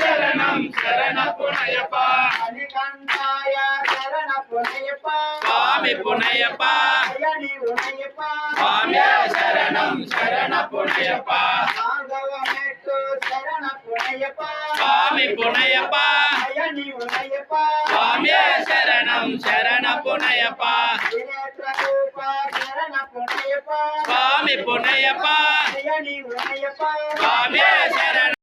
శరణం శరణ పునయప్ప మణికంఠాయ శరణ పునయప్ప స్వామి పునయప్ప స్వామి శరణం శరణ పునయప్ప భాగవమెట్టు శరణ పునయప్ప స్వామి పునయప్ప స్వామి శరణం శరణ పునయప్ప శరణ పునయప్ప స్వామి పునయప్ప స్వామి శరణం